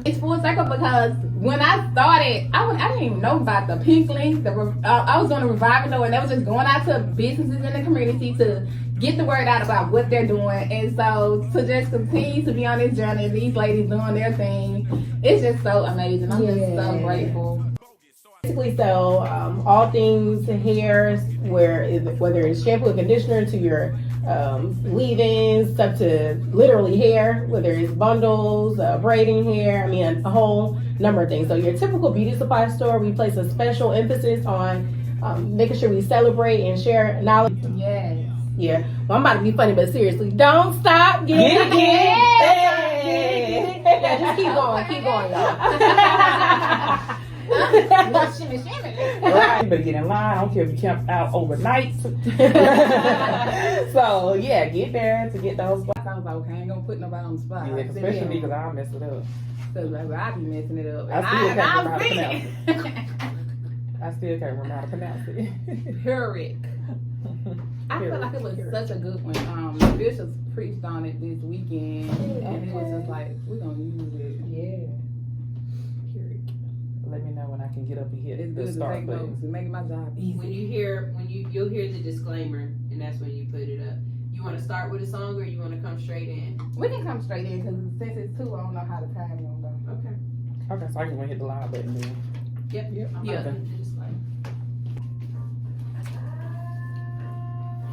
It's full circle because when I started, I didn't even know about the Pink Link. I was doing a revival though, and they was just going out to businesses in the community to get the word out about what they're doing. And so to just continue to be on this journey, and these ladies doing their thing, it's just so amazing. I'm just so grateful. Basically, so all things hair, whether it's shampoo and conditioner to your leave-ins, stuff to literally hair, whether it's bundles, braiding hair, I mean a whole number of things. So your typical beauty supply store, we place a special emphasis on making sure we celebrate and share knowledge. Yes. Yeah. Well, I'm about to be funny, but seriously, don't stop. Get it. Yeah, just keep going, y'all. Right, you better get in line. I don't care if you camp out overnight. So yeah, get there to get those. I was like, okay, I ain't gonna put nobody on the spot. Yeah, especially me because I'll mess it up. So I be messing it up. I still can't remember how to pronounce it. I still can't remember how to pronounce it. Pyrrhic. I feel like it was such a good one. The bishops preached on it this weekend, and it was just like, we're gonna use it. Yeah. Let me know when I can get up and hit It's the good to start take button. notes. It's making my job easy. You'll hear the disclaimer, and that's when you put it up. You want to start with a song, or you want to come straight in? We can come straight in because since it's 2, I don't know how the time is gonna go. Okay. Okay, so I can hit the live button then. Yep. I'm Yeah. about to hit the disclaimer.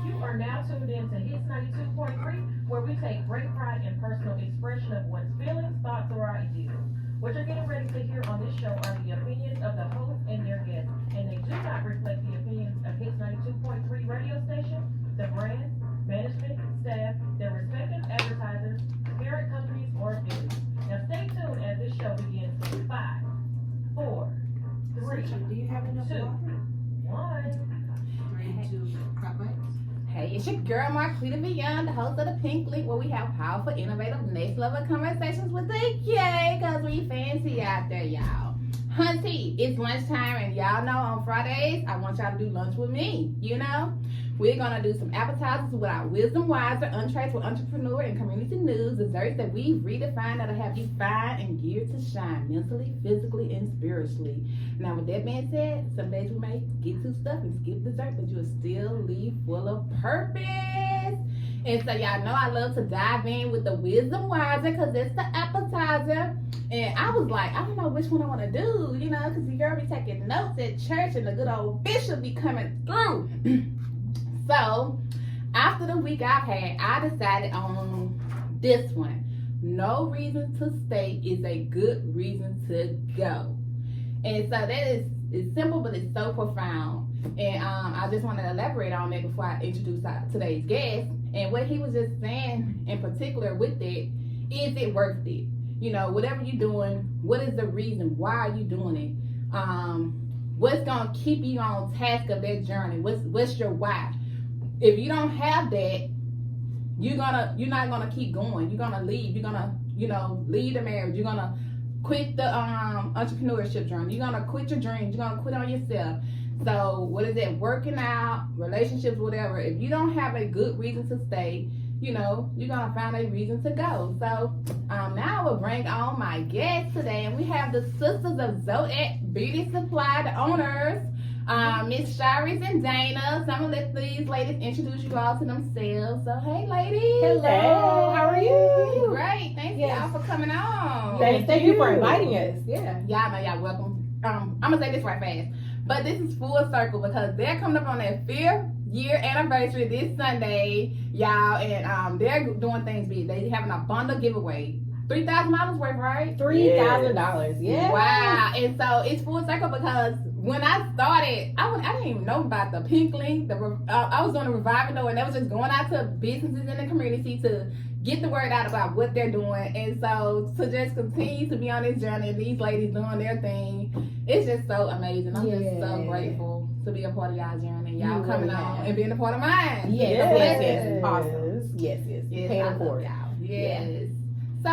You are now tuned in to Hits 92.3, where we take great pride in personal expression of one's feelings, thoughts, or ideas. What you're getting ready to hear on this show are the opinions of the host and their guests, and they do not reflect the opinions of Hits 92.3 radio station, the brand, management, staff, their respective advertisers, parent companies, or affiliates. Now stay tuned as this show begins in 5, 4, 3, Do you have enough 2, water? 1. 3, 2, crop mics. Hey, it's your girl Marquita Beyond, the host of the Pink Link, where we have powerful, innovative, next level conversations with the K, cause we fancy out there, y'all. Hunty, it's lunchtime, and y'all know on Fridays I want y'all to do lunch with me. You know, we're gonna do some appetizers with our wisdom wiser, untraceable entrepreneur and community news, desserts that we redefine that'll have you fine and geared to shine mentally, physically, and spiritually. Now, with that being said, some days we may get to stuff and skip dessert, but you'll still leave full of purpose. And so y'all know I love to dive in with the wisdom wiser because it's the appetizer. And I was like, I don't know which one I want to do, you know, because the girl be taking notes at church and the good old bishop be coming through. So after the week I've had, I decided on this one. No reason to stay is a good reason to go. And so that is, it's simple, but it's so profound. And I just want to elaborate on that before I introduce today's guest. And what he was just saying in particular with it, is it worth it? You know, whatever you're doing, what is the reason? Why are you doing it? What's going to keep you on task of that journey? What's your why? If you don't have that, you're not gonna keep going. You're gonna leave. You're gonna, leave the marriage. You're gonna quit the entrepreneurship journey. You're gonna quit your dreams. You're gonna quit on yourself. So what is it? Working out, relationships, whatever. If you don't have a good reason to stay, you're gonna find a reason to go. So now I will bring on my guest today, and we have the sisters of Zoet Beauty Supply, the owners. Miss Charis and Dana. So I'm gonna let these ladies introduce you all to themselves. So hey ladies. Hello. How are you? Great. Thank y'all for coming on. Thank you for inviting us. Yeah. Y'all know y'all welcome. I'm gonna say this right fast. But this is full circle because they're coming up on their 5th year anniversary this Sunday, y'all, and they're doing things big. They having a bundle giveaway. $3,000 worth, right? $3,000. Yeah. Wow. And so it's full circle because when I started, I didn't even know about the Pink Link. I was doing a revival though, and they was just going out to businesses in the community to get the word out about what they're doing. And so to just continue to be on this journey and these ladies doing their thing, it's just so amazing. I'm just so grateful to be a part of y'all's journey. Y'all coming on and being a part of mine. Yes. Awesome. Yes. Yes, Paying for it. Y'all. Yes. So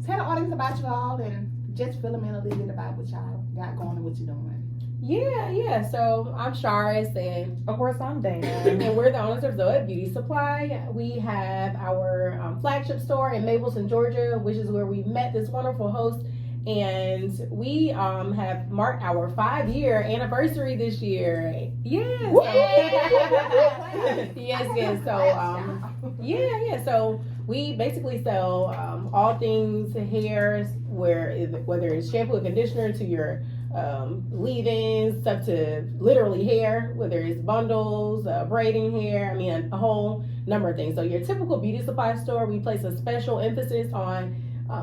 tell the audience about you all and just fill them in a little bit about what y'all got going and what you're doing. Yeah. So I'm Charis, and Of course, I'm Dana. and we're the owners of Zoet Beauty Supply. We have our flagship store in Mableton, Georgia, which is where we met this wonderful host. And we have marked our 5-year anniversary this year. Yes. yes. So So we basically sell all things hair, whether it's shampoo and conditioner to your leave-ins, stuff to literally hair, whether it's bundles, braiding hair. I mean, a whole number of things. So your typical beauty supply store, we place a special emphasis on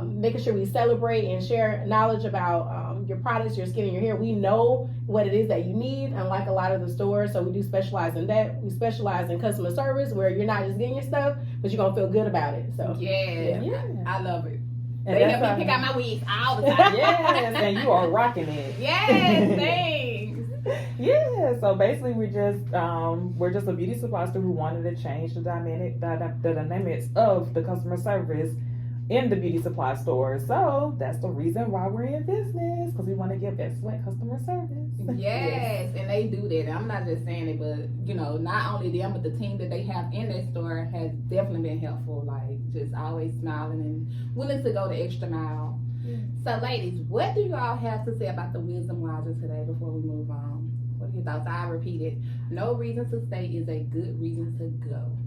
making sure we celebrate and share knowledge about your products, your skin, and your hair. We know what it is that you need, unlike a lot of the stores. So we do specialize in that. We specialize in customer service, where you're not just getting your stuff, but you're gonna feel good about it. So Yeah. I love it. And They that's help me pick out my wigs all the time. Yes, and you are rocking it. Yes, thanks. Yeah, so basically we're just a beauty supply store who wanted to change the dynamics of the customer service in the beauty supply store. So that's the reason why we're in business, because we want to give excellent customer service. Yes, and they do that. I'm not just saying it, but not only them, but the team that they have in their store has definitely been helpful. Like, just always smiling and willing to go the extra mile. Yeah. So, ladies, what do you all have to say about the wisdom wisdom today before we move on? What are your thoughts? I repeat it. No reason to stay is a good reason to go.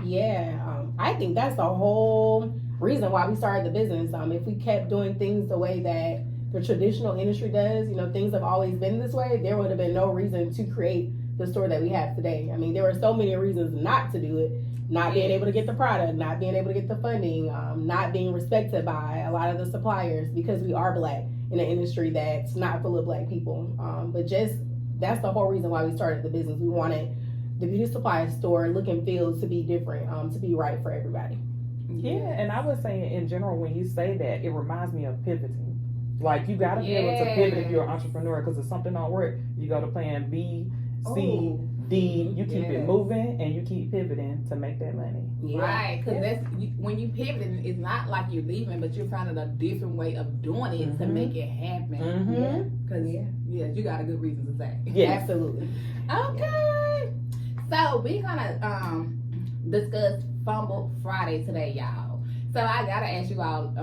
Yeah, I think that's the whole reason why we started the business. If we kept doing things the way that the traditional industry does, things have always been this way, there would have been no reason to create the store that we have today. I mean, there were so many reasons not to do it. Not being able to get the product, not being able to get the funding, not being respected by a lot of the suppliers, because we are Black in an industry that's not full of Black people. But that's the whole reason why we started the business. We wanted the beauty supply store look and feel to be different, to be right for everybody. Yeah, and I would say in general, when you say that, it reminds me of pivoting. Like, you got to be able to pivot if you're an entrepreneur, because if something don't work, you go to plan B, C, D. You keep it moving and you keep pivoting to make that money. Yeah. Right, because that's when you pivoting, it's not like you're leaving, but you're finding a different way of doing it to make it happen. Because you got a good reason to say. Yes. Absolutely. Okay. So we're gonna discuss Fumble Friday today, y'all. So I gotta ask you all,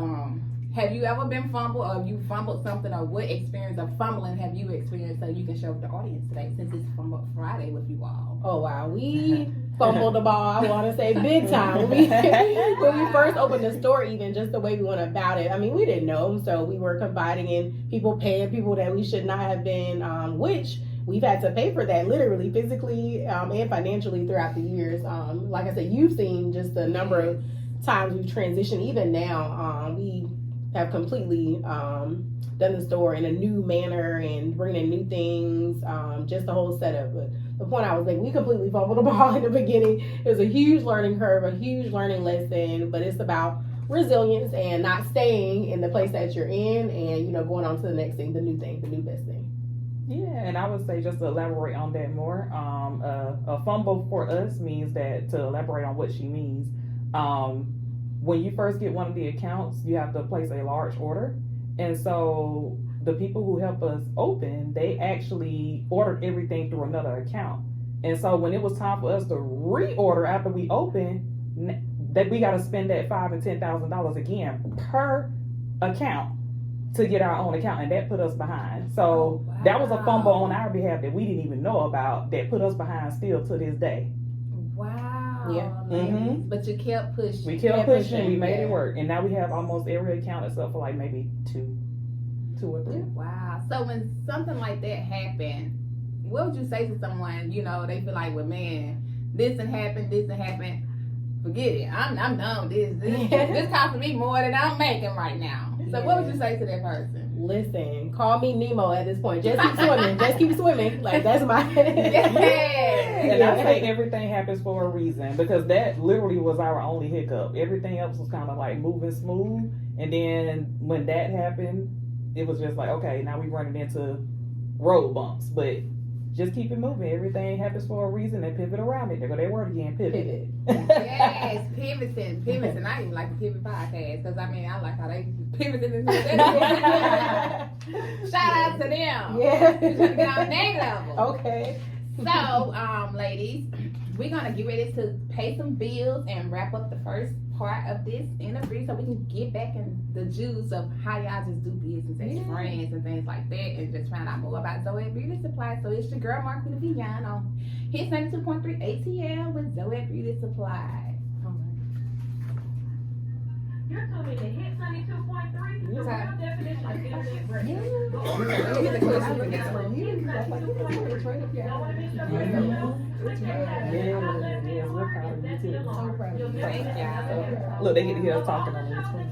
have you ever been fumbled, or have you fumbled something, or what experience of fumbling have you experienced, so you can show the audience today, since it's Fumble Friday with you all? Oh wow, we fumbled the ball, I want to say big time. When we first opened the store, even just the way we went about it, I mean, we didn't know, so we were confiding in people, paying people that we should not have been, which we've had to pay for that, literally, physically, and financially throughout the years. Like I said, you've seen just the number of times we've transitioned. Even now, we have completely done the store in a new manner and bringing in new things, just the whole setup. But the point I was making, we completely fumbled the ball in the beginning. It was a huge learning curve, a huge learning lesson, but it's about resilience and not staying in the place that you're in, and going on to the next thing, the new best thing. Yeah, and I would say, just to elaborate on that more, a fumble for us means that, to elaborate on what she means, when you first get one of the accounts, you have to place a large order. And so the people who help us open, they actually ordered everything through another account. And so when it was time for us to reorder after we open, that we got to spend that $5,000 and $10,000 again per account to get our own account, and that put us behind. So that was a fumble on our behalf that we didn't even know about, that put us behind still to this day. Wow. Yeah. But you kept pushing. We kept pushing. We made it work, and now we have almost every account except for like maybe two or three. Wow. So when something like that happened, what would you say to someone? They feel like, well, man, this and happened. Forget it. I'm done with this. This costing me more than I'm making right now. So what would you say to that person? Listen, call me Nemo at this point. Just keep swimming. Just keep swimming. Like, that's my... And I say everything happens for a reason, because that literally was our only hiccup. Everything else was kind of like moving smooth. And then when that happened, it was just like, okay, now we're running into road bumps. But just keep it moving. Everything happens for a reason. They pivot around it. There go that word again, pivot. Yes, pivoting. I even like the pivot podcast because I like how they pivoted into that. Shout out to them. Yeah. We're trying to get on their level. Okay. So, ladies, we're gonna get ready to pay some bills and wrap up the first part of this interview so we can get back in the juice of how y'all just do business as friends and things like that, and just find out more about Zoet Beauty Supply. So it's your girl Marquita Villan on Hits 92.3 ATL with Zoet Beauty Supply. You're tuning in to Hits 92.3, the real definition of internet radio. Go on Get the questions and get some Hits 92.3. Don't want to miss your radio? Click that tab. I'll let me know. That's the alarm. You'll never Thank miss y'all. another episode. Look, they get to hear us talking on this one.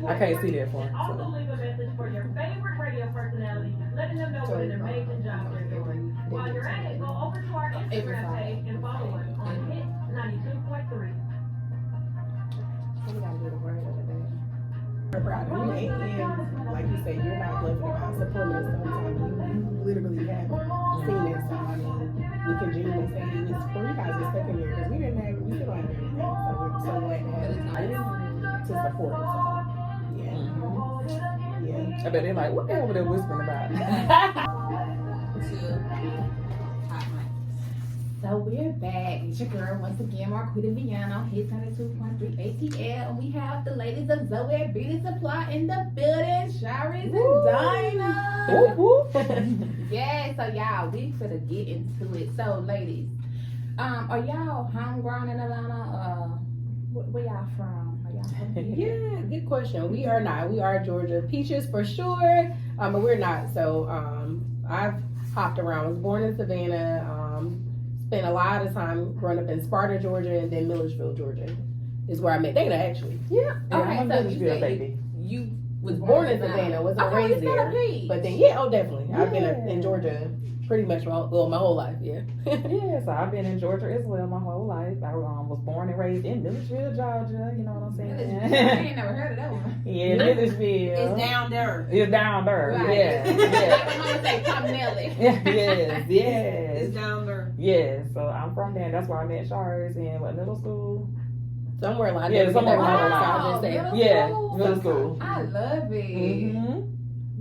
I can't see that far. Also leave a message for your favorite radio personality, letting them know what an amazing job they're doing. While you're at it, go over to our Instagram page and follow us on Hits 92.3. We gotta do the word of the day. We're proud of you. And like you say, you're not bluffing about supporting us sometimes. You literally have seen it. So, I mean, we can genuinely say it was for you guys the second year because we still don't have anything. So we're so glad to have it to support us. So, yeah. I bet they're like, what they over there whispering about? So we're back. It's your girl once again, Marquita Villan on Hits 92.3 ATL, and we have the ladies of Zoet Beauty Supply in the building, Charis and Dana. Yeah, so y'all, we finna get into it. So ladies, are y'all homegrown in Atlanta? Where y'all from? Are y'all from here? Yeah, good question. We are not. We are Georgia Peaches for sure, but we're not. So I've hopped around. I was born in Savannah. Spent a lot of time growing up in Sparta, Georgia, and then Milledgeville, Georgia, is where I met Dana actually. Yeah. Okay, I'm a so Milledgeville baby. You Was born in Savannah, wasn't raised there. But then definitely. I've been in Georgia pretty much my whole life. Yeah. Yeah, so I've been in Georgia as well my whole life. I was born and raised in Milledgeville, Georgia. You know what I'm saying? I ain't never heard of that one. Yeah, Milledgeville. It's down there. It's down there. Right. Yeah. Like my mama say, come Nelly. Yes. It's down there. Yeah, so I'm from there. That's where I met Charis in middle school. Somewhere like Yeah, that. somewhere I'll like that. just say. Middle school. I love it. Mm-hmm.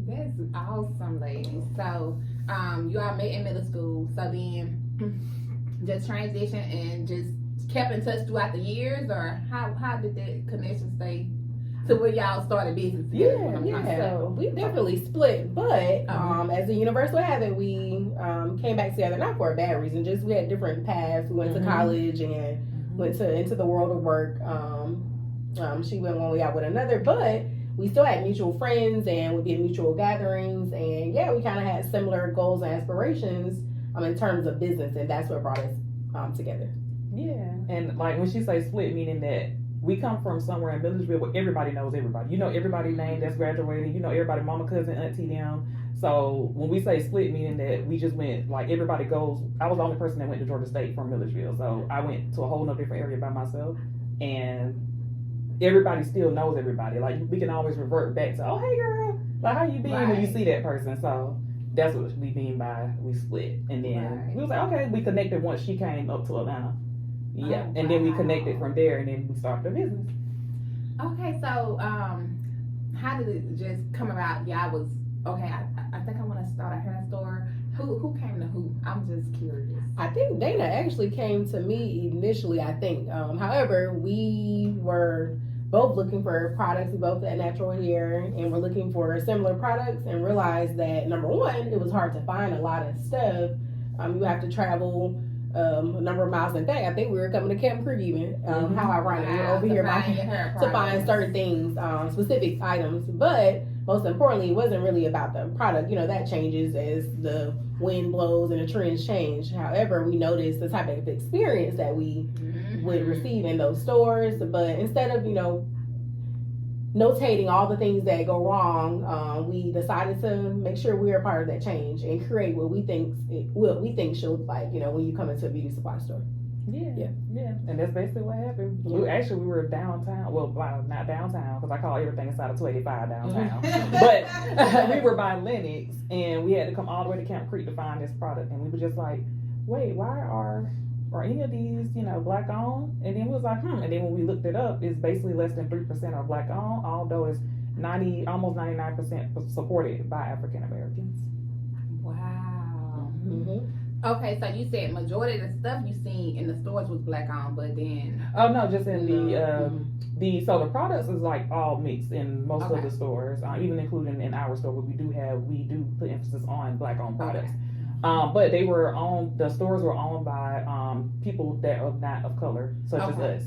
That's awesome, ladies. So, you all met in middle school. So then, just transition and just kept in touch throughout the years, or how did that connection stay to where y'all started business together? So we definitely split, but as a universal habit, we came back together not for a bad reason. Just we had different paths. We went to college and went into the world of work. She went one way, I went another, but we still had mutual friends and would be at mutual gatherings, and we kind of had similar goals and aspirations in terms of business, and that's what brought us together. Yeah, and like when she say split, meaning that we come from somewhere in Milledgeville where everybody knows everybody. You know everybody's name that's graduating. You know everybody, mama, cousin, auntie, them. So when we say split, meaning that we just went, like everybody goes. I was the only person that went to Georgia State from Milledgeville, so I went to a whole nother different area by myself, and everybody still knows everybody. Like we can always revert back to, oh hey girl, like how you been when you see that person. So that's what we mean by we split, and then we was like, okay, we connected once she came up to Atlanta. Yeah, and then we connected from there, and then we started the business. Okay, so how did it just come about? I was okay. I think I want to start a hair store. Who came to who? I'm just curious. I think Dana actually came to me initially. I think, however, we were both looking for products. We both had natural hair, and we're looking for similar products, and realized that number one, it was hard to find a lot of stuff. You have to travel a number of miles. In fact, I think we were coming to Camp Creek even. How ironic, we're over here to find certain things, specific items. But most importantly, it wasn't really about the product. You know, that changes as the wind blows and the trends change. However, we noticed the type of experience that we would receive in those stores. But instead of, notating all the things that go wrong, we decided to make sure we're a part of that change and create what we think should look like, when you come into a beauty supply store. Yeah. And that's basically what happened. Yeah. We were downtown. Well, not downtown because I call everything inside of 285 downtown. But we were by Lenox, and we had to come all the way to Camp Creek to find this product, and we were just like, wait, why are any of these, black owned? And then we was like, And then when we looked it up, it's basically less than 3% are black owned, although it's almost 99% supported by African Americans. Wow. Mm-hmm. Okay, so you said majority of the stuff you seen in the stores was black owned, but then Oh no, just in so the products is like all mixed in most Okay. of the stores, even including in our store. But we do put emphasis on black owned products. But the stores were owned by people that are not of color, such as Okay. us.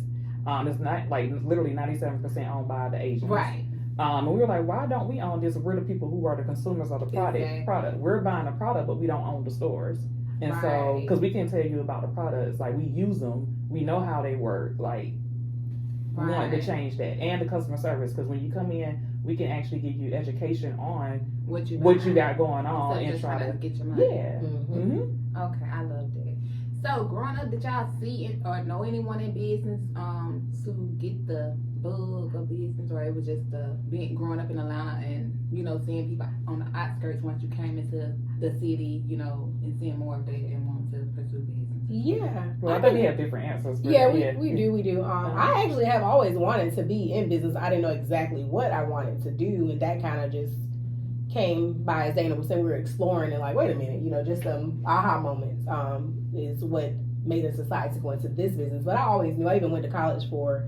It's not like literally 97% owned by the Asians. right. And we were like, why don't we own this? We're the people who are the consumers of the Exactly. product. We're buying the product, but we don't own the stores. And so, Right. because we can tell you about the products, like we use them, we know how they work. Like, we want to Right. change that, and the customer service. Because when you come in, we can actually give you education on What you got going on, Instead of and just try trying to get your money. yeah. Mm-hmm. Okay, I love that. So growing up, did y'all see or know anyone in business to get the bug of business, or it was just being growing up in Atlanta and seeing people on the outskirts once you came into the city, and seeing more of that and wanting to pursue business? Yeah. Well, I think we have different answers. For Yeah, that. we do. I actually have always wanted to be in business. I didn't know exactly what I wanted to do, and that kind of just came by, as Dana was saying, we were exploring and like, wait a minute, just some aha moments is what made us decide to go into this business. But I always knew. I even went to college for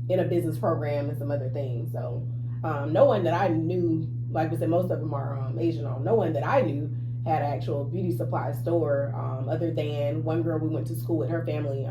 in a business program and some other things. So no one that I knew, like we said, most of them are Asian owned. No one that I knew had an actual beauty supply store, other than one girl we went to school with, her family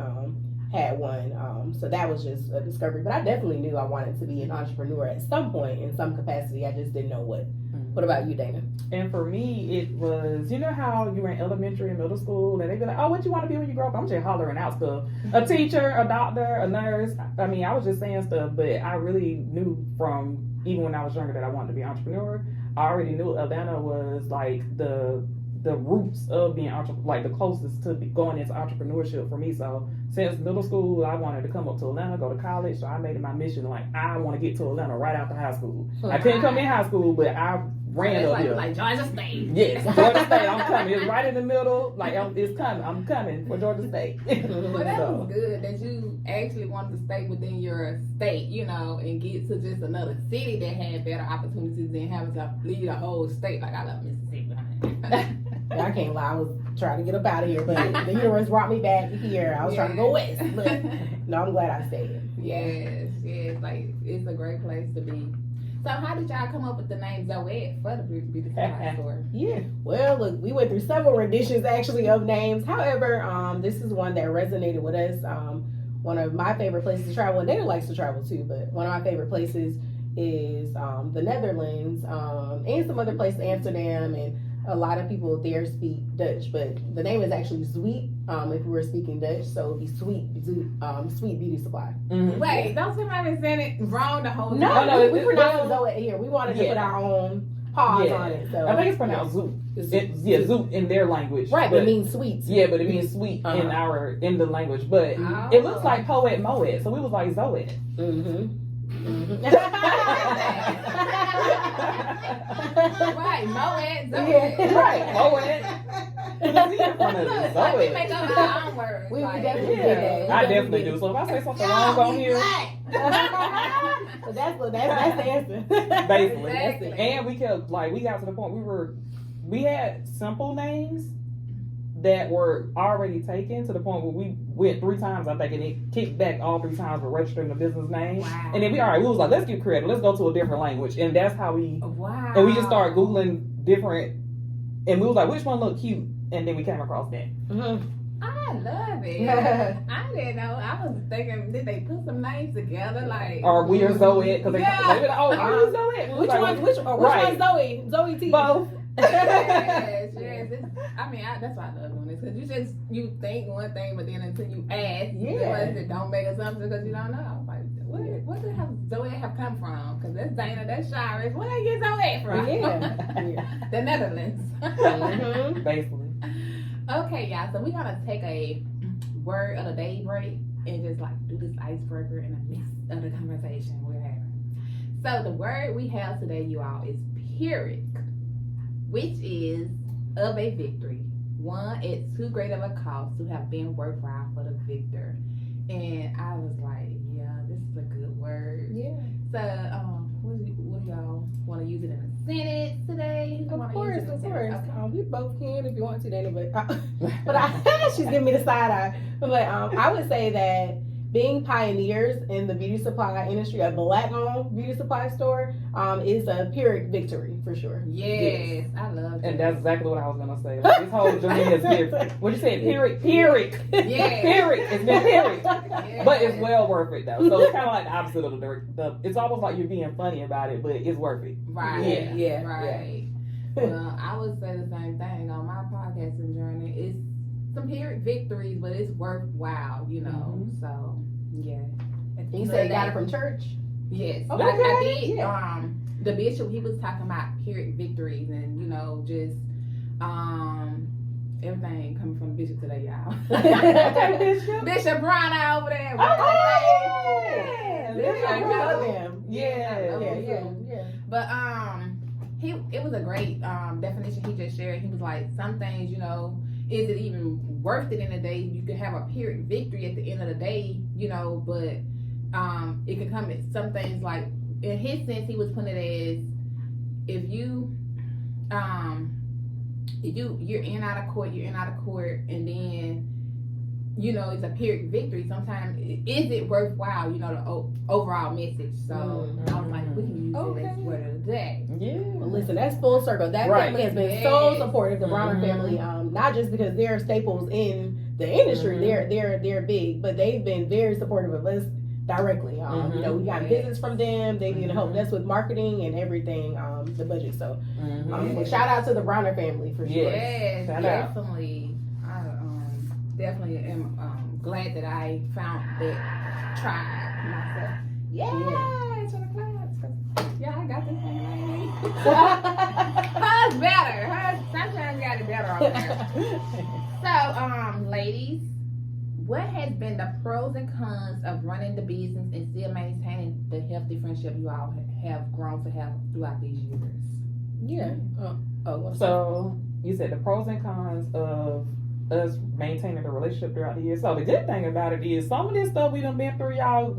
had one. So that was just a discovery. But I definitely knew I wanted to be an entrepreneur at some point in some capacity. I just didn't know what. What about you, Dana? And for me, it was, how you were in elementary and middle school, and they'd be like, oh, what you want to be when you grow up? I'm just hollering out stuff. A teacher, a doctor, a nurse. I mean, I was just saying stuff, but I really knew from, even when I was younger, that I wanted to be an entrepreneur. I already knew Atlanta was like the roots of being like the closest to going into entrepreneurship for me. So since middle school, I wanted to come up to Atlanta, go to college. So I made it my mission, like, I want to get to Atlanta right after high school. I couldn't come in high school, but I ran up here. Like Georgia State. Yes, Georgia State. I'm coming. It's right in the middle. Like, it's coming. I'm coming for Georgia State. Well, that was good that you actually wanted to stay within your state, and get to just another city that had better opportunities than having to leave the whole state. Like, I love Mississippi. Yeah, I can't lie. I was trying to get up out of here, but the universe brought me back here. I was trying to go west, but no, I'm glad I stayed. Yes, like it's a great place to be. So how did y'all come up with the name Zoet for the beauty supply store? Yeah, well, look, we went through several renditions actually of names. However, this is one that resonated with us. One of my favorite places to travel, and Dana likes to travel too, but one of my favorite places is the Netherlands and some other places, Amsterdam, and a lot of people there speak Dutch, but the name is actually Zoet, if we were speaking Dutch, so it'd be Sweet Beauty Supply. Mm-hmm. Wait, don't somebody saying it wrong the whole time? No, we pronounced Zoet here. We wanted to put our own pause on it. So I think it's pronounced Zoet. Zoet in their language. Right, but it means sweet. Yeah, but it means sweet in the language. But it looks like poet moet, so we was like Zoet. Right, Moet, Zoet. Right, poet. Like, we make up our own words. We like, definitely did that. I definitely do. So if I say something wrong on here, So that's the answer. basically. Exactly. And we kept we got to the point we had simple names that were already taken to the point where we went 3 times, I think, and it kicked back all 3 times for registering the business name. Wow. And then we was like, let's get creative, let's go to a different language. And that's how Wow. and we just started Googling different, and we was like, which one looked cute? And then we came across that. I love it. I didn't know. I was thinking, did they put some names together? Like, Or we are Zoet, because they were like, oh, are you Zoet? Which one's Zoe? Zoe T. Both. yes. That's why I love doing this, because you think one thing, but then until you ask, it don't make assumptions because you don't know. I'm like, where the hell does Zoet have come from? Because that's Dana, that's Charis. Where they get Zoet from? Yeah. The Netherlands. Basically. Okay, y'all. So we're gonna take a word of the day break and just like do this icebreaker in the midst of the conversation we're having. So the word we have today, you all, is Pyrrhic, which is of a victory, one at too great of a cost to have been worthwhile for the victor. And I was like, yeah, this is a good word. Yeah. So, what y'all want to use it in a sentence today? Of course. Okay. We both can if you want to, Dana, but she's giving me the side eye. But I would say that being pioneers in the beauty supply industry, a black-owned beauty supply store, is a Pyrrhic victory for sure. Yes, I love it. And that's exactly what I was gonna say. Like, this whole journey has been, what you said, Pyrrhic. Yeah. Pyrrhic. It's been Pyrrhic. Yeah. But it's well worth it though. So it's kind of like the opposite of it's almost like you're being funny about it, but it's worth it. Right. Yeah. Right. Well, I would say the same thing on my podcasting journey. It's some Pyrrhic victories, but it's worthwhile, you know. Mhm. So, yeah. You say you got it from church? Yes. Okay. I did. Yeah. The bishop, he was talking about Pyrrhic victories and, you know, just everything coming from the bishop today, y'all. Okay, Bishop. Bishop Bronner over there. Oh, Bishop I Bronner. love him. Yeah. But it was a great definition he just shared. He was like, some things, you know, is it even worth it in a day? You could have a Pyrrhic victory at the end of the day, you know, but it could come at some things like, in his sense, he was putting it as, if you're in out of court, and then, you know, it's a Pyrrhic victory. Sometimes, is it worthwhile, you know, the overall message? So I was like, we can use it as word of the day. Yeah. Well, listen, that's full circle. That Right. family has been Yes. so supportive, the Browner Mhm. family, not just because they're staples in the industry, they're big, but they've been very supportive of us directly. You know, we got visits from them. They can help us with marketing and everything, the budget. So, well, shout out to the Browner family for sure. Yes, Shout out. definitely. I definitely am glad that I found that tribe myself. Yeah, it's in the class. Yeah, I got this thing lady. Hers better. Hers sometimes got it better on there. So, ladies, what has been the pros and cons of running the business and still maintaining the healthy friendship you all have grown to have throughout these years? Yeah. So you said the pros and cons of us maintaining the relationship throughout the years. So the good thing about it is some of this stuff we done been through, y'all,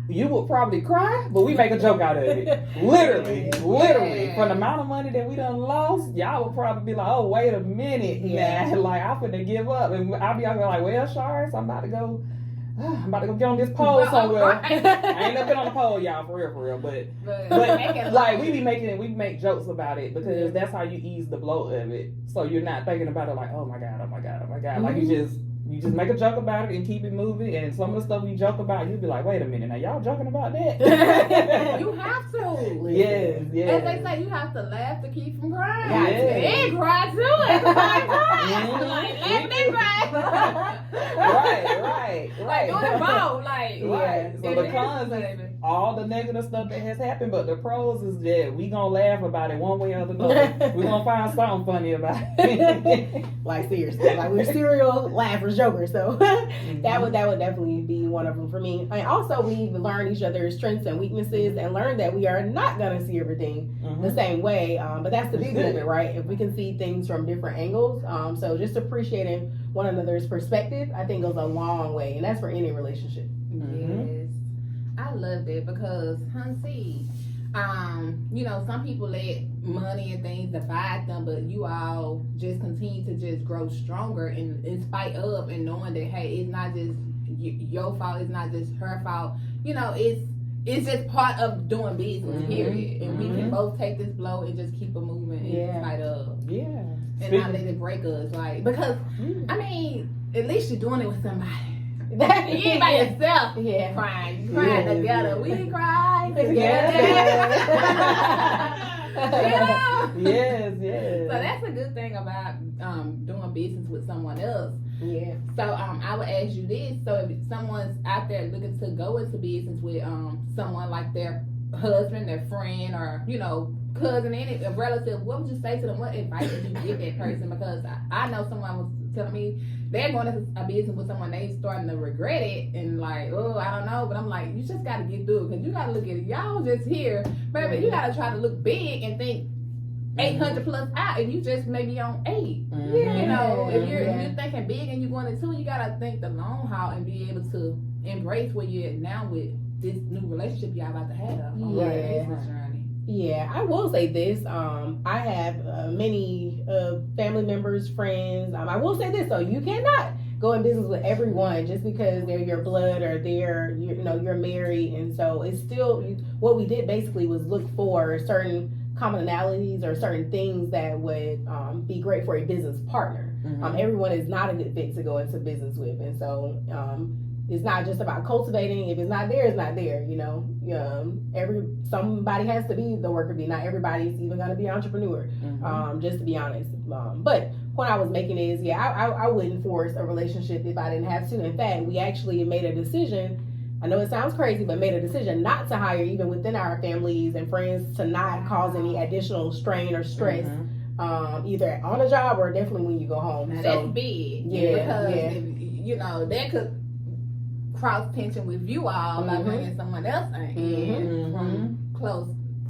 you would probably cry, but we make a joke out of it. Literally. Yeah. For the amount of money that we done lost, y'all would probably be like, oh, wait a minute. Yeah. Like, I'm finna give up. And I'll be out there like, well, Charis, I'm about to go get on this pole somewhere. I ain't never been on the pole, y'all, for real. But like, we make jokes about it because that's how you ease the blow of it. So you're not thinking about it like, oh my God. Like, you just make a joke about it and keep it moving. And some of the stuff we joke about, you'll be like, wait a minute, now y'all joking about that? You have to. Yes. As they say, you have to laugh to keep from crying. Yeah. And cry too at the same time. Like, laugh and cry. Right. Like, doing it both. Like, Right. So the cons is all the negative stuff that has happened, but the pros is that we gonna laugh about it one way or the other. We gonna find something funny about it. Like, seriously, like, we're serial laughers, jokers. So that would definitely be one of them for me. And also, we've learned each other's strengths and weaknesses, and learned that we are not gonna see everything the same way. But that's the beauty of it, right? If we can see things from different angles, so just appreciating one another's perspective, I think goes a long way, and that's for any relationship. Yes. I love that because, Hunty, you know, some people let money and things divide them, but you all just continue to just grow stronger in spite of, and knowing that, hey, it's not just your fault, it's not just her fault. You know, it's just part of doing business, period. And we can both take this blow and just keep it moving in spite of. Yeah. And not let it break us. Like, because, I mean, at least you're doing it with somebody. You ain't by yourself crying. You crying together. We cry together. You know? Yes. So that's a good thing about doing business with someone else. Yeah. So I would ask you this. So if someone's out there looking to go into business with someone like their husband, their friend, or, you know, cousin, a relative, what would you say to them? What advice would you give that person? Because I know someone was telling me they're going into a business with someone they starting to regret it and like, oh, I don't know. But I'm like, you just got to get through it because you got to look at it. Y'all just here, baby. You got to try to look big and think 800 plus out, and you just maybe on 8. You know, if you're thinking big and you're going to 2, you got to think the long haul and be able to embrace where you're at now with this new relationship y'all about to have on your business journey. Yeah, I will say this. I have many family members, friends. I will say this though: you cannot go in business with everyone just because they're your blood or you're married. And so it's still what we did basically was look for certain commonalities or certain things that would be great for a business partner. Everyone is not a good fit to go into business with, and so it's not just about cultivating. If it's not there, it's not there. You know, somebody has to be the worker bee. Not everybody's even going to be an entrepreneur. Just to be honest. But what I was making is, I wouldn't force a relationship if I didn't have to. In fact, we actually made a decision. I know it sounds crazy, but made a decision not to hire even within our families and friends to not cause any additional strain or stress. Either on a job or definitely when you go home. Now so, that's big. Yeah, Because if, you know, that could cross tension with you all by bringing someone else in from close.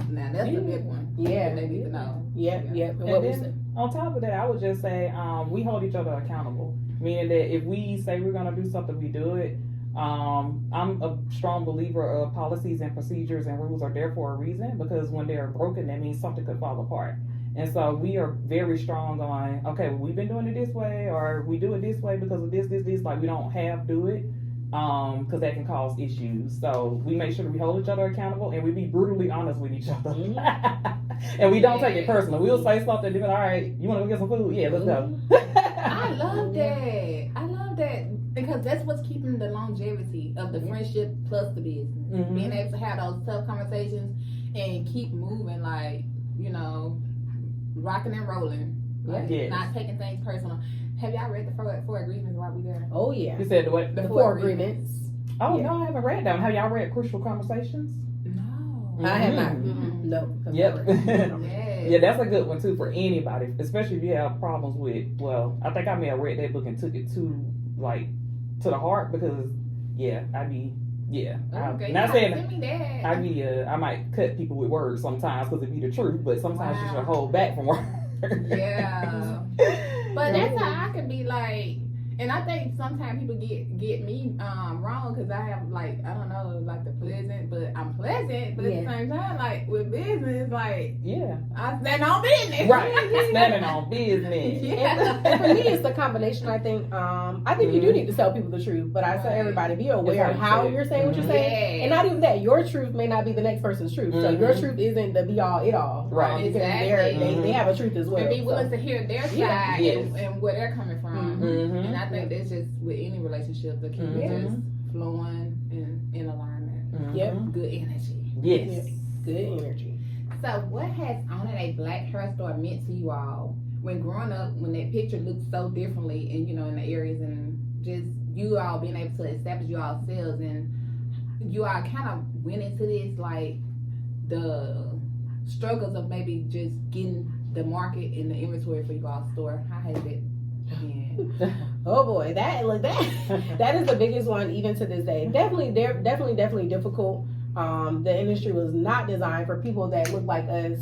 Now that's a big one. Yeah, they need to know. And then, on top of that, I would just say we hold each other accountable. Meaning that if we say we're gonna do something, we do it. I'm a strong believer of policies and procedures and rules are there for a reason, because when they're broken, that means something could fall apart. And so we are very strong on, okay, well, we've been doing it this way, or we do it this way because of this, like we don't do it. Because that can cause issues. So we make sure that we hold each other accountable and we be brutally honest with each other. And we don't take it personal. We'll say something different. All right, you want to go get some food? Yeah, let's go. I love that because that's what's keeping the longevity of the friendship plus the business. Being able to have those tough conversations and keep moving, like, you know, rocking and rolling. Like, not taking things personal. Have y'all read the four agreements while we there? Oh yeah. You said what? The four agreements. Oh no, I haven't read them. Have y'all read Crucial Conversations? No. I have not. No. Yep. Yeah, that's a good one too for anybody, especially if you have problems with. Well, I think I may have read that book and took it to the heart because I'd be. Yeah, okay. Not saying send me that. I might cut people with words sometimes because it be the truth, but sometimes you should hold back from words. Yeah. But that's how I could be like, and I think sometimes people get me wrong because I have like, I don't know, like the pleasant, but I'm pleasant, but at the same time, like with business, like I stand on business. Right, standing on business. And for me, it's the combination. I think you do need to tell people the truth, but I tell everybody be aware of how you're saying what you're saying, and not even that. Your truth may not be the next person's truth, so your truth isn't the be all it all. Right, exactly. They have a truth as well, and be willing to hear their side and where they're coming from. And I think that's just with any relationship to keep it just flowing and in alignment. Good energy. Yes. Good energy. So what has owning a black hair store meant to you all when growing up, when that picture looked so differently and in the areas, and just you all being able to establish you all selves, and you all kind of went into this like the struggles of maybe just getting the market and the inventory for you all store. How has it been? Oh boy, that is the biggest one even to this day. Definitely difficult. The industry was not designed for people that look like us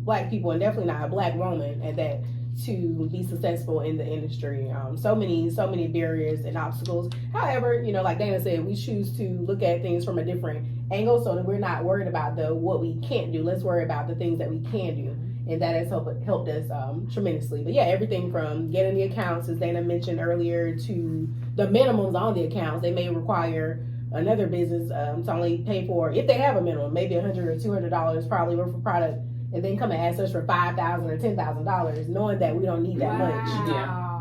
black people, and definitely not a black woman at that, to be successful in the industry. So many barriers and obstacles. However, like Dana said, we choose to look at things from a different angle so that we're not worried about what we can't do. Let's worry about the things that we can do. And that has helped us tremendously. But everything from getting the accounts, as Dana mentioned earlier, to the minimums on the accounts. They may require another business to only pay for, if they have a minimum, maybe $100 or $200 probably worth of product, and then come and ask us for $5,000 or $10,000, knowing that we don't need that much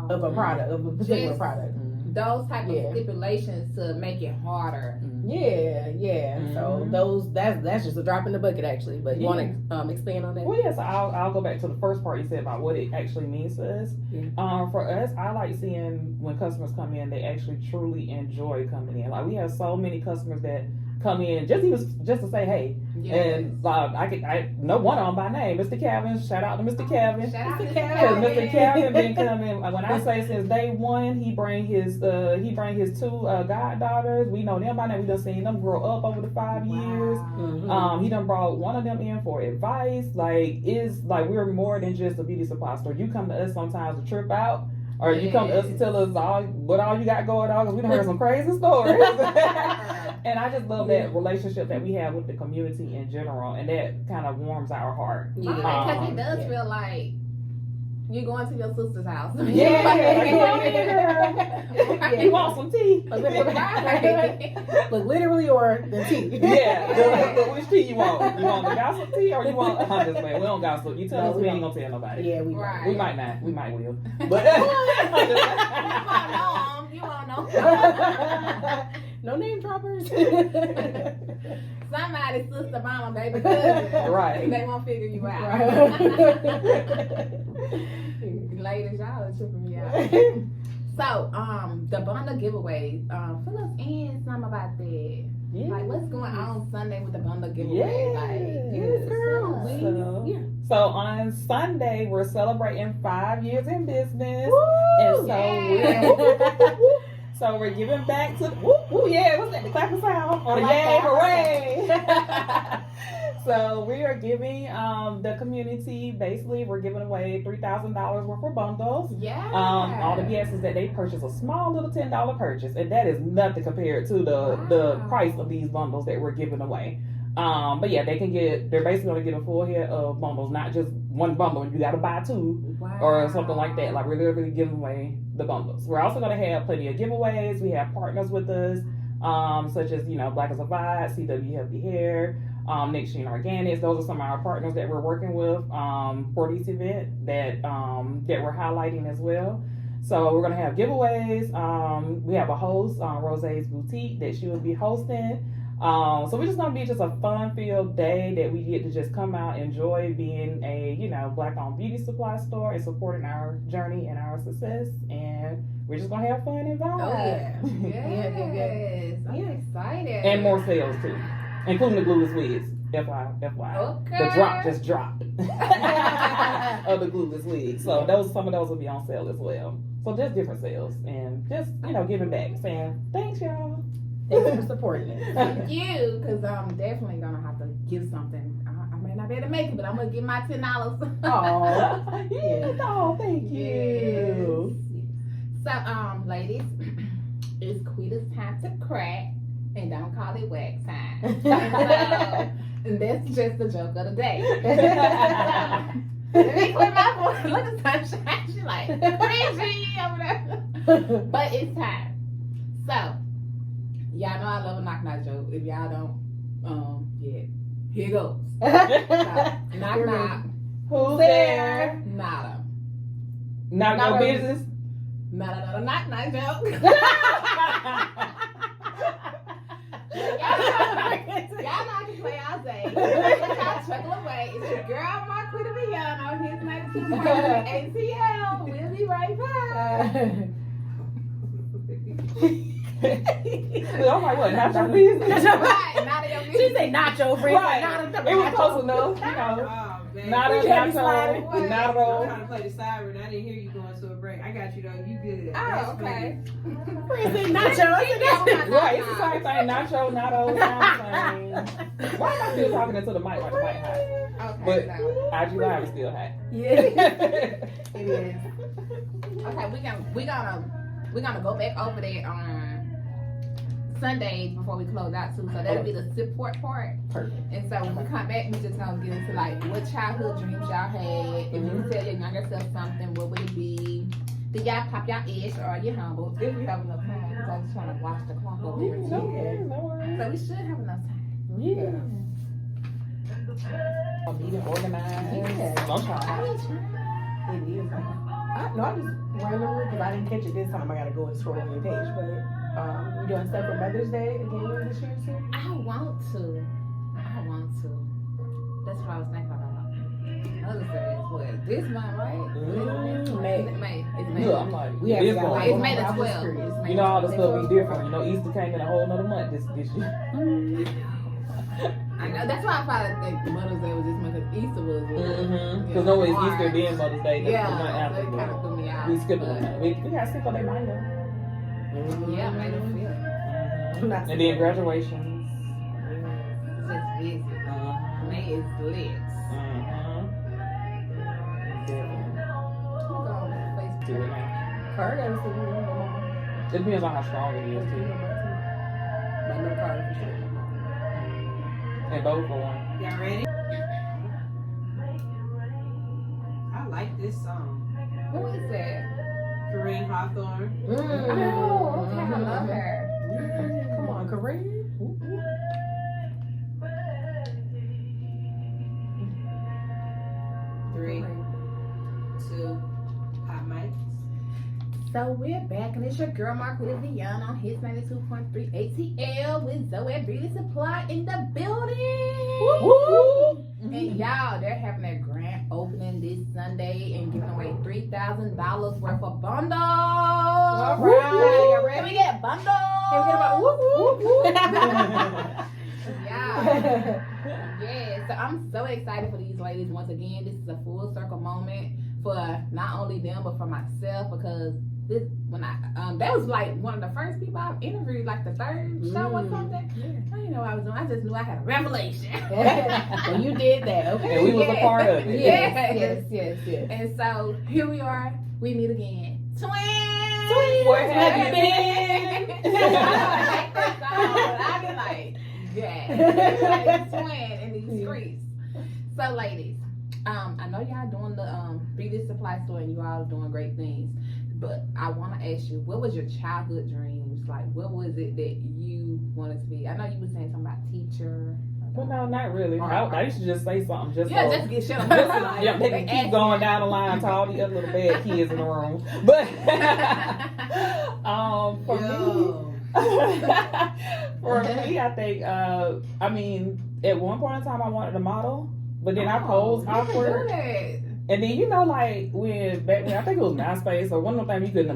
of a product, of a particular product. Those type of stipulations to make it harder. So that's just a drop in the bucket, actually. But you want to expand on that? Well, yes, I'll go back to the first part you said about what it actually means to us. For us, I like seeing when customers come in, they actually truly enjoy coming in. Like, we have so many customers that come in just to say hey. Yes. And I know one of them by name, Mr. Calvin. Shout out to Mr. Calvin. Shout out to Because Mr. Calvin been coming. When I say since day one, he bring his two goddaughters. We know them by name. We done seen them grow up over the 5 years. Mm-hmm. He done brought one of them in for advice. We're more than just a beauty supply store. You come to us sometimes to trip out. Or you come to us to tell us all you got going on, because we done heard some crazy stories. And I just love that relationship that we have with the community in general, and that kind of warms our heart. Because it does feel like you going to your sister's house. Yeah, you want some tea? Look, literally, or the tea. Yeah, look, which tea you want? You want the gossip tea, or you want? I'm just saying, we don't gossip. You tell us, we ain't gonna tell nobody. Yeah, we Right. We might not. We might will. But You won't know. No name droppers. Somebody's sister, mama, baby, cousin. Right. They won't figure you out. Ladies, y'all are tripping me out. So, the bundle giveaways. Fill us in some about that. Yeah. Like, what's going on Sunday with the bundle giveaway? Yes, girl. So on Sunday, we're celebrating 5 years in business. Woo! So we're giving back to what's that? The clapping sound? I like Yay, that. hooray! So we are giving the community, basically we're giving away $3,000 worth of bundles. Yeah. All the BS is that they purchase a small little $10 purchase, and that is nothing compared to the price of these bundles that we're giving away. But yeah, they're basically gonna get a full head of bundles, not just one bundle. You gotta buy two or something like that. Like we're literally giving away the bundles. We're also gonna have plenty of giveaways. We have partners with us, such as Black as a Vibe, CW Healthy Hair, Next Gen Organics. Those are some of our partners that we're working with for this event that we're highlighting as well. So we're gonna have giveaways. We have a host, Rose's Boutique, that she will be hosting. So we're just gonna be just a fun-filled day that we get to just come out, enjoy being a Black-owned beauty supply store and supporting our journey and our success, and we're just gonna have fun and vibe. Oh yeah. Yes. I'm excited. And more sales too, including the glueless wigs. FYI. Okay. The drop just dropped of the glueless wigs. So some of those will be on sale as well. So just different sales and just giving back, saying thanks y'all. Thanks for supporting it. Thank you, because I'm definitely gonna have to give something. I may not be able to make it, but I'm gonna give my $10. Aw. Yeah. Oh, thank you. Yes. So, ladies, it's Quita's time to crack, and don't call it wax time. So, and that's just the joke of the day. Let me clear my voice. Look at Sunshine. She's like, crazy over there. But it's time. So, y'all know I love a knock joke. If y'all don't, yeah. Here goes. So, knock. Who's there? Nada. Not no business. Nada, knock joke. Y'all know I can play all day. Y'all chuckle away. It's your girl, Marquita Beyond, on his 92.3 ATL. We'll be right back. I'm like, what? Not your business? Right, not your business. She say nacho, friend. Right. It was close enough, Oh, man. Not a nacho, not I'm roll. trying to play the siren. I didn't hear you going to a break. I got you though. You good. Oh, okay. Friend say nacho. Right, it's the same thing. Nacho, natto, same. Why am I still talking into the mic like the mic hot? Okay, But so, IG Live is still hot. Yeah. It is. okay, we're gonna go back over there on Sundays before we close out too. So that'll be the support part. Perfect. And so when we come back, we just gonna get into like what childhood dreams y'all had. If you could tell your younger self something, what would it be? Did y'all pop y'all ish or are you humble? If we have enough time, because I was trying to watch the clock over here too. Okay, no worries. So we should have enough time. Yeah. I'm being organized. Yeah. Don't try. It is. I just randomly, because I didn't catch it this time. I gotta go and scroll on your page. But you doing stuff for Mother's Day again this year too? I want to. That's what I was thinking about. Mother's Day is what? This month, right? May. May. It's May. Yeah, I'm like, We have it's got going. like It's May the I'm just 12th. curious. You know, all the stuff be different. You know, Easter came in a whole nother month this year. I know. That's why I probably think Mother's Day was this month because Easter was. Because no, it's Easter then Mother's Day. That's the month Yeah, after. so it kind of threw me out. We skipped one. We got to skip on their mind though. Yeah, made them feel. And then graduations. Just busy. May is lit. Do it now. Carter was It depends on how strong it is too. but no Carter for sure. And both for one. Y'all ready? I like this song. Who is that? Corinne Hawthorne. Oh, okay. I love her. Come on, Corinne. 3, 2, hot mics. So we're back, and it's your girl Marquita Vian on his 92.3 ATL with Zoet Beauty Supply in the building. And y'all, they're having their grand opening this Sunday and giving away $3,000 worth of bundles. All right. Y'all ready? We get bundles. Yeah. Yeah, so I'm so excited for these ladies. Once again, this is a full circle moment for not only them but for myself, because this that was like one of the first people I've interviewed, like the third show or something. I didn't know what I was doing. I just knew I had a revelation. Well, you did that, okay? And we was a part of it. Yes. And so here we are. We meet again. Twins. Where have you been? I be like, yeah, twin in these streets. So, ladies, I know y'all doing the beauty supply store and you all doing great things, but I want to ask you, what was your childhood dreams? Like, what was it that you wanted to be? I know you were saying something about teacher. Well, no, not really. I used to just say something. Just Yeah, so, just get shit on yeah, they can keep going down the line to all the other little bad kids in the room. But for me, I think I mean, at one point in time I wanted to model, but then I posed awkward. And then like when back when I think it was MySpace or one of the things you could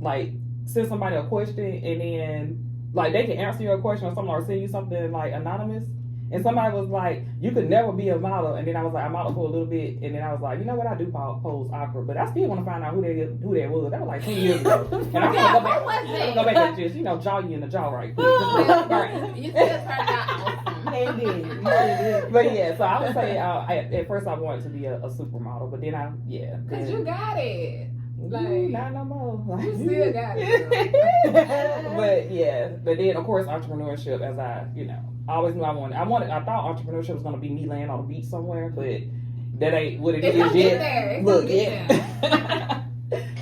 like send somebody a question and then like they can answer your question or something or send you something like anonymous. And somebody was like, you could never be a model. And then I was like, I modeled for a little bit. And then I was like, you know what, I do pose awkward. But I still want to find out who that was. That was like 10 years ago. And I'm going to go back and just, jaw you in the jaw right quick. You still turned out awesome. They did. But yeah, so I would say at first I wanted to be a supermodel. But then Because you got it. Like, not no more. Like, you still got it. but then of course entrepreneurship, as I always knew I thought entrepreneurship was gonna be me laying on the beach somewhere, but that ain't what it is yet. Look, yeah.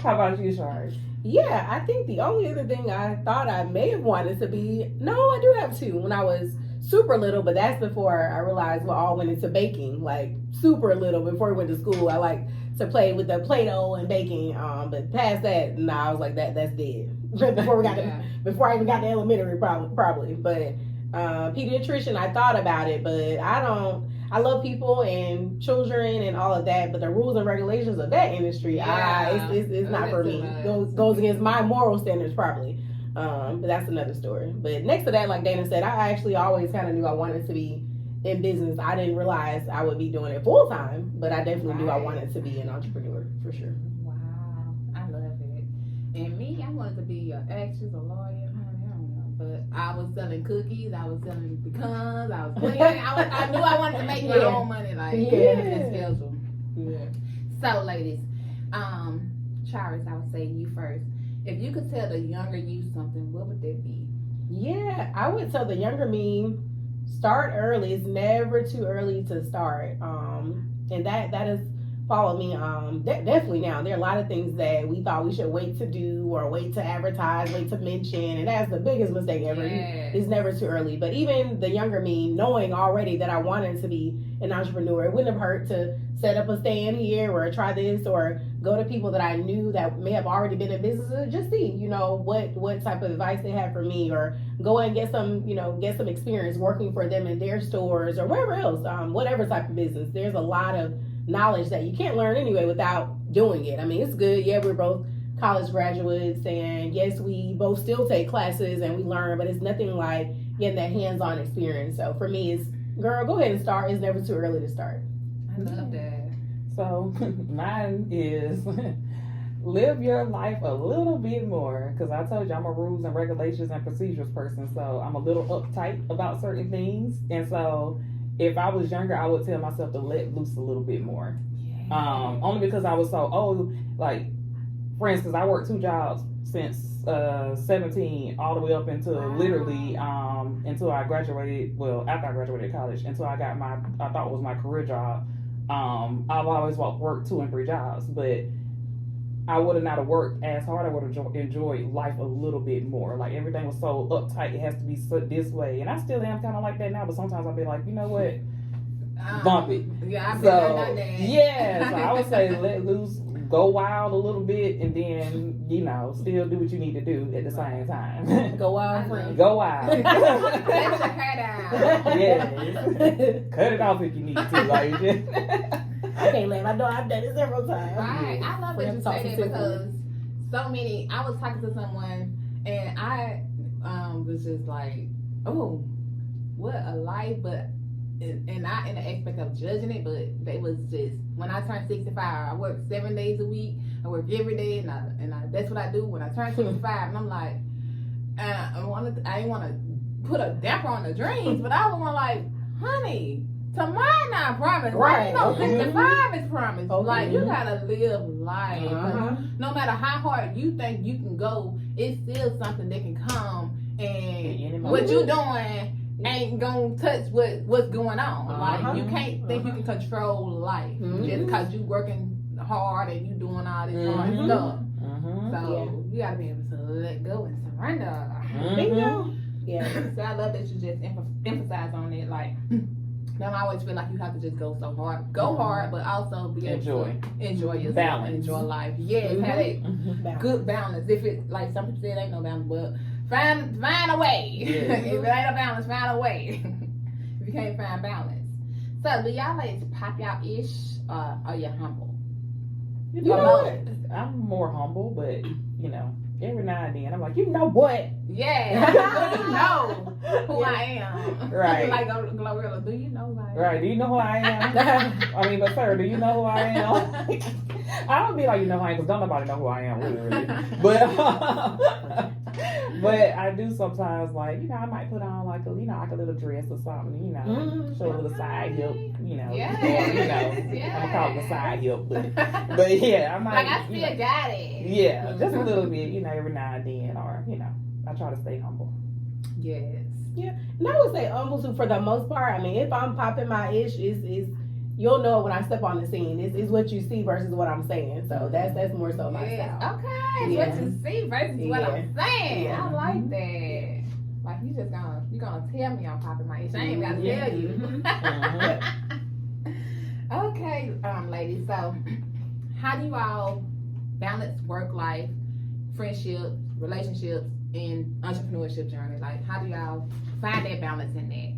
How about you, Charis? Yeah, I think the only other thing I thought I may have wanted to be, I do have two. When I was super little, but that's before I realized we all went into baking, like super little before we went to school. I like to play with the Play-Doh and baking, but past that, I was like that's dead. before I even got to elementary, probably. But pediatrician, I thought about it, but I love people and children and all of that, but the rules and regulations of that industry, it's not for me. Goes against my moral standards probably. But that's another story. But next to that, like Dana said, I actually always kind of knew I wanted to be in business. I didn't realize I would be doing it full time, but I definitely knew I wanted to be an entrepreneur for sure. Wow, I love it. And me, I wanted to be an actress, a lawyer. I don't know, but I was selling cookies. I was selling pecans. I was playing. I knew I wanted to make my own money. Like schedule. Yeah. So, ladies, Charis, I would say you first. If you could tell the younger you something, what would that be? Yeah, I would tell the younger me, start early. It's never too early to start. And that has followed me. Definitely now. There are a lot of things that we thought we should wait to do or wait to advertise, wait to mention, and that's the biggest mistake ever. Yes. It's never too early. But even the younger me, knowing already that I wanted to be an entrepreneur, it wouldn't have hurt to set up a stand here or try this or go to people that I knew that may have already been in business and just see, what type of advice they have for me, or go and get some experience working for them in their stores or wherever else, whatever type of business. There's a lot of knowledge that you can't learn anyway without doing it. I mean, it's good. Yeah, we're both college graduates, and yes, we both still take classes and we learn, but it's nothing like getting that hands-on experience. So for me, it's, girl, go ahead and start. It's never too early to start. I love that. So mine is live your life a little bit more, because I told you I'm a rules and regulations and procedures person, so I'm a little uptight about certain things. And so if I was younger, I would tell myself to let loose a little bit more. Only because I was so old. Like, for instance, I worked 2 jobs since 17 all the way up until literally until I graduated. Well, after I graduated college, until I got my, I thought was my career job. I've always worked 2 and 3 jobs, but I would have not have worked as hard. I would have enjoyed life a little bit more. Like, everything was so uptight. It has to be this way, and I still am kind of like that now. But sometimes I'll be like, you know what, bump it. Yeah, I've So done that. yeah, so I would say let loose, go wild a little bit, and then, you know, still do what you need to do at the same time. Go wild, friend. Go wild. Let your hair down. Yes. Cut it off if you need to. Like, Okay, Len, I know I've done it several times. Right. I love that you say that, because so many, I was talking to someone and I was just like, oh, what a life, but and not in the aspect of judging it, but they was just, when I turned 65, I work 7 days a week. I work every day, and I that's what I do when I turn 65. And I'm like, I didn't want to put a damper on the dreams, but I was like, honey, tomorrow not promised. Right. You know, 65 is promised. Okay. Like, you gotta live life. Uh-huh. No matter how hard you think you can go, it's still something that can come, and what you doing ain't gonna touch what's going on. Like, you can't think you can control life just because you working hard and you doing all this hard stuff. So you gotta be able to let go and surrender. Yeah. So I love that you just emphasize on it. Like, don't always feel like you have to just go so hard. Go hard, but also be able to enjoy yourself, balance, enjoy life. Yes, have a good balance. If it, like some people say, it ain't no balance, but find a way. If it ain't a balance, find a way. If you can't find balance. So do y'all like to pop y'all ish, or are you humble? You know what? I'm more humble, but you know, every now and then I'm like, you know what? Yeah, you know who I am. Right. Like Glorilla, do you know who I am? Right. Do you know who I am? I mean, but sir, do you know who I am? I don't be like, you know who I am, because don't nobody know who I am, really. But I do sometimes, like, you know, I might put on like a little dress or something, you know, show a little side hip, you know, or, you know, I'm gonna call it a side hip, but yeah, I might. Like, I still got it. Yeah, just a little bit, you know, every now and then, or, you know, I try to stay humble. Yes. Yeah, and I would say humble too for the most part. I mean, if I'm popping my ish, is you'll know when I step on the scene. It's what you see versus what I'm saying. So that's more so my style. Okay, it's what you see versus what I'm saying. Yeah. I like that. Like, you gonna tell me I'm popping my ish. I ain't gotta tell you. Okay, ladies. So, how do you all balance work life, friendships, relationships, and entrepreneurship journey? Like, how do y'all find that balance in that?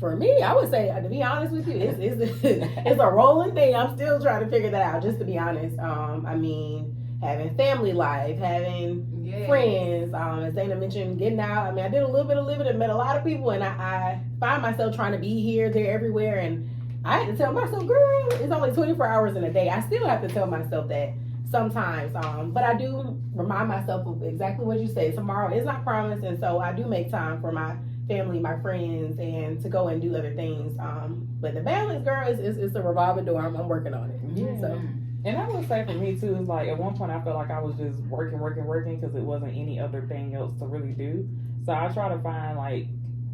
For me, I would say, to be honest with you, it's a rolling thing. I'm still trying to figure that out, just to be honest. I mean, having family life, having friends, as Dana mentioned, getting out. I mean, I did a little bit of living and met a lot of people, and I find myself trying to be here, there, everywhere, and I had to tell myself, girl, it's only 24 hours in a day. I still have to tell myself that sometimes, but I do remind myself of exactly what you said. Tomorrow is not promised, and so I do make time for my family, my friends, and to go and do other things. But the balance, girl, is a revolving door. I'm working on it. Yeah. So. And I would say for me too, is like at one point I felt like I was just working because it wasn't any other thing else to really do. So I try to find like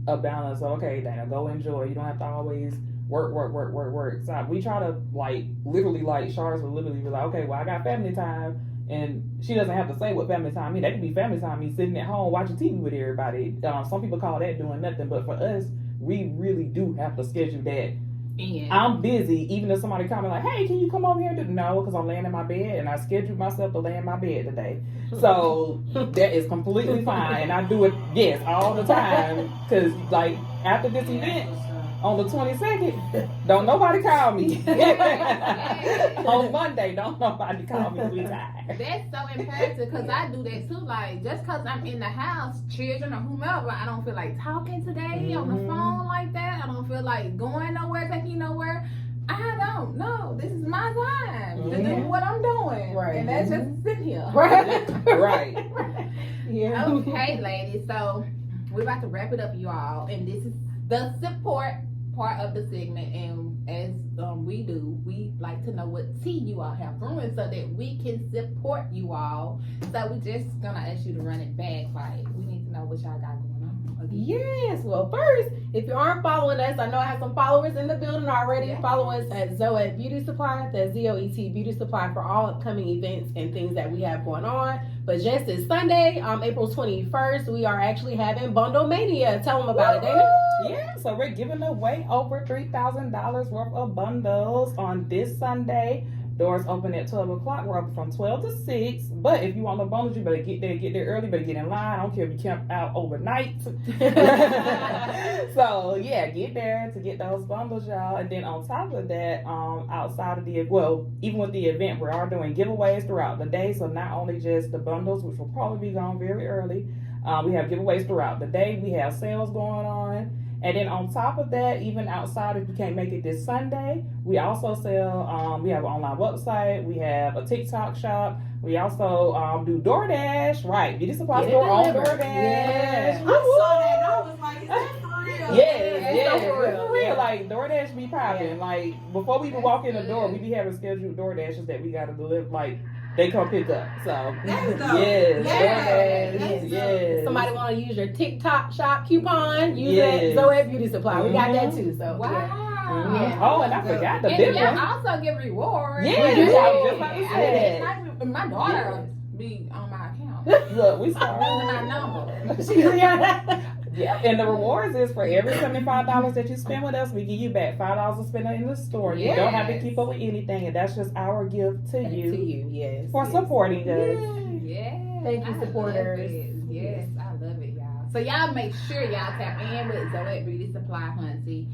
a balance. Okay, Dana, go enjoy. You don't have to always work. So we try to like literally, like Charis would literally be like, okay, well, I got family time. And she doesn't have to say what family time means. That could be family time means sitting at home watching TV with everybody. Some people call that doing nothing. But for us, we really do have to schedule that. Yeah. I'm busy. Even if somebody come and like, hey, can you come over here? No, because I'm laying in my bed. And I scheduled myself to lay in my bed today. So that is completely fine. And I do it, yes, all the time. Because like after this event, on the 22nd, don't nobody call me. Yeah. On Monday, don't nobody call me 3 times. That's so imperative because I do that too. Like, just because I'm in the house, children or whomever, I don't feel like talking today on the phone like that. I don't feel like going nowhere, taking you nowhere. I don't know. This is my time to do what I'm doing. Right. And that's just sitting here. Right. Right. Yeah. Okay, ladies. So we're about to wrap it up, you all. And this is the support part of the segment. And as we like to know what tea you all have brewing so that we can support you all. So we're just going to ask you to run it back. Like, we need to know what y'all got going on. Yes. Well, first, if you aren't following us, I know I have some followers in the building already. Yeah. Follow us at Zoet Beauty Supply. That's Zoet Beauty Supply for all upcoming events and things that we have going on. But just this Sunday, April 21st, we are actually having Bundle Mania. Tell them about it, Dana. Yeah, so we're giving away over $3,000 worth of bundles on this Sunday. Doors open at 12 o'clock. We're open from 12 to 6. But if you want the bundles, you better get there early. Better get in line. I don't care if you camp out overnight. So, yeah, get there to get those bundles, y'all. And then on top of that, outside of even with the event, we are doing giveaways throughout the day. So not only just the bundles, which will probably be gone very early. We have giveaways throughout the day. We have sales going on. And then on top of that, even outside, if you can't make it this Sunday, we also sell, we have an online website, we have a TikTok shop, we also do DoorDash, right? Beauty Supply store on DoorDash. Yeah. I saw that and I was like, is that for real? Yeah, for real. for real. Like DoorDash be popping. Like before we even walk in the door, we be having scheduled DoorDashes that we gotta deliver. Like they come pick up. So That's dope. yes, Yeah. DoorDash, yes. Somebody want to use your TikTok shop coupon? Use Yes. it. Zoet Beauty Supply. We got that too. So Wow. yeah. Mhm. Oh, and I forgot the And big y'all one. also give rewards. Yeah, We do. I was just about to I say didn't like my daughter be on my account. that. Look, we Using my started. number. Yeah, and the rewards is for every $75 that you spend with us, we give you back $5 to spend in the store. You don't have to Yes. keep up with anything, and that's just our gift to you, To you, yes. for yes. supporting us. Yeah. Thank you, I supporters. love it. Yes, I love it, y'all. So y'all make sure y'all tap in with Zoet Beauty Supply, Hunty.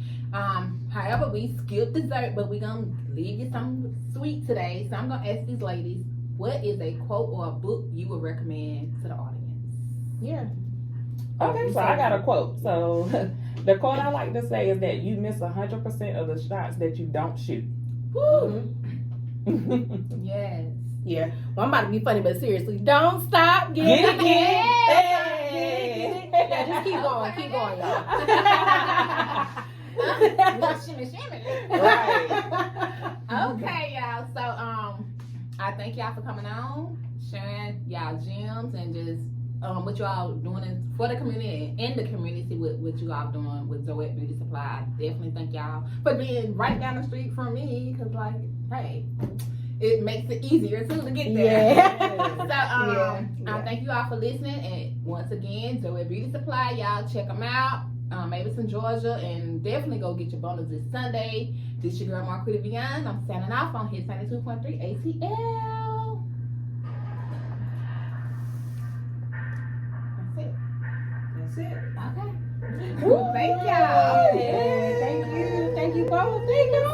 However, we skipped dessert, but we're gonna leave you some sweet today. So I'm gonna ask these ladies, what is a quote or a book you would recommend to the audience? Yeah. Okay, so I got a quote. So the quote I like to say is that you miss 100% of the shots that you don't shoot. Woo. Yes. Yeah. Well, I'm about to be funny, but seriously, don't stop getting Get it, it. get it. Hey. Yeah, just keep going, y'all. Shimmy, shimmy. Right. Okay, y'all. So I thank y'all for coming on, sharing y'all gems, and just what y'all doing for the community and in the community with what you all doing with Zoet Beauty Supply. I definitely thank y'all for being right down the street from me, because like, hey, it makes it easier too to get there. Yeah. So thank you all for listening, and once again, Zoet Beauty Supply, y'all check them out. Mableton Georgia, and definitely go get your bundles this Sunday. This your girl Marquita Beyond. I'm signing off on Hit 92.3 ATL. That's it. That's it. Okay. Thank y'all. Yeah, thank you. Thank you both. Thank you.